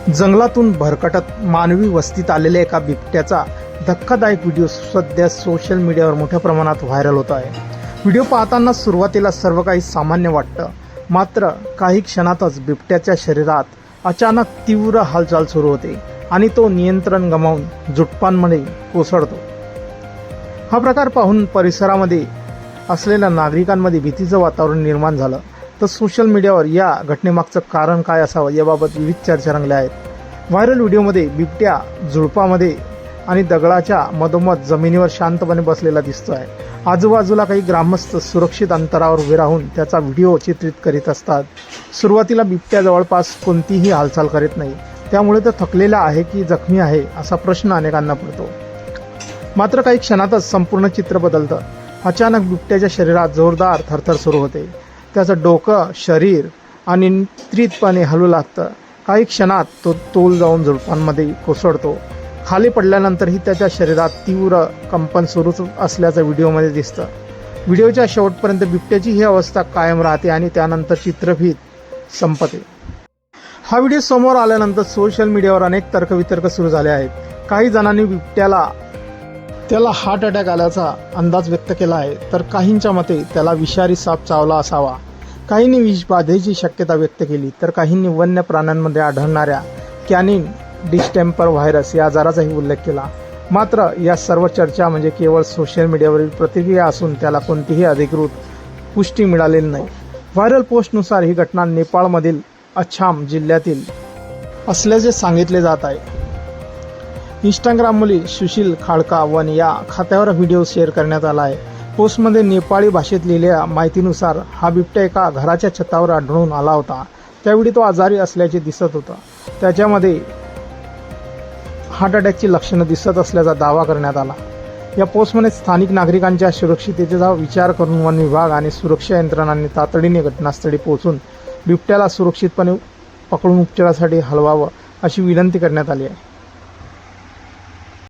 जंगलातून भरकटत मानवी वस्तीत आलेल्या एका बिबट्याचा धक्कादायक व्हिडिओ सध्या सोशल मीडियावर मोठ्या प्रमाणात व्हायरल होत आहे। व्हिडिओ पाहताना सुरुवातीला सर्व काही सामान्य वाटतं, मात्र काही क्षणातच बिबट्याच्या शरीरात अचानक तीव्र हालचाल सुरू होते आणि तो नियंत्रण गमावून झुडपांमध्ये कोसळतो। हा प्रकार पाहून परिसरामध्ये असलेल्या नागरिकांमध्ये भीतीचं वातावरण निर्माण झालं, तर सोशल मीडियावर या घटनेमागचं कारण काय असावं याबाबत विविध चर्चा रंगल्या आहेत। व्हायरल व्हिडिओमध्ये बिबट्या झुडपामध्ये आणि दगडाच्या मधोमध जमिनीवर शांतपणे बसलेला दिसतो आहे। आजूबाजूला काही ग्रामस्थ सुरक्षित अंतरावर उभे राहून त्याचा व्हिडिओ चित्रित करीत असतात। सुरुवातीला बिबट्या जवळपास कोणतीही हालचाल करीत नाही, त्यामुळे तो थकलेला आहे की जखमी आहे असा प्रश्न अनेकांना पडतो। मात्र काही क्षणातच संपूर्ण चित्र बदलतं। अचानक बिबट्याच्या शरीरात जोरदार थरथर सुरू होते, त्याचं डोकं शरीर अनियंत्रितपणे हलू लागतं। काही क्षणात तो तोल जाऊन झुडपांमध्ये कोसळतो। खाली पडल्यानंतरही त्याच्या शरीरात तीव्र कंपन सुरू असल्याचं व्हिडिओमध्ये दिसतं। व्हिडिओच्या शेवटपर्यंत बिबट्याची ही अवस्था कायम राहते आणि त्यानंतर चित्रफित संपते। हा व्हिडिओ समोर आल्यानंतर सोशल मीडियावर अनेक तर्कवितर्क सुरू झाले आहेत। काही जणांनी बिबट्याला हार्ट अटॅक आल्याचा अंदाज व्यक्त केला आहे, तर काहींच्या मते त्याला विषारी साप चावला असावा। काहींनी विषबाधेची शक्यता व्यक्त केली, तर काहींनी वन्य प्राण्यांमध्ये आढळणाऱ्या कॅनिन डिस्टेंपर व्हायरस या आजाराचाही उल्लेख केला। मात्र या सर्व चर्चा म्हणजे केवळ सोशल मीडियावरील प्रतिक्रिया असून त्याला कोणतीही अधिकृत पुष्टी मिळालेली नाही। व्हायरल पोस्टनुसार ही घटना नेपाळमधील अछाम जिल्ह्यातील असल्याचे सांगितले जात आहे। इंस्टाग्रामवरील सुशील खाडका वन या खात्यावर व्हिडिओ शेअर करण्यात आला आहे। पोस्टमध्ये नेपाळी भाषेत लिहिलेल्या माहितीनुसार हा बिबट्या एका घराच्या छतावर आढळून आला होता। त्यावेळी तो आजारी असल्याचे दिसत होता। त्याच्यामध्ये हार्ट अटॅकची लक्षणं दिसत असल्याचा दावा करण्यात आला। या पोस्टमध्ये स्थानिक नागरिकांच्या सुरक्षिततेचा विचार करून वन विभाग आणि सुरक्षा यंत्रणांनी तातडीने घटनास्थळी पोहोचून बिबट्याला सुरक्षितपणे पकडून उपचारासाठी हलवावं अशी विनंती करण्यात आली आहे।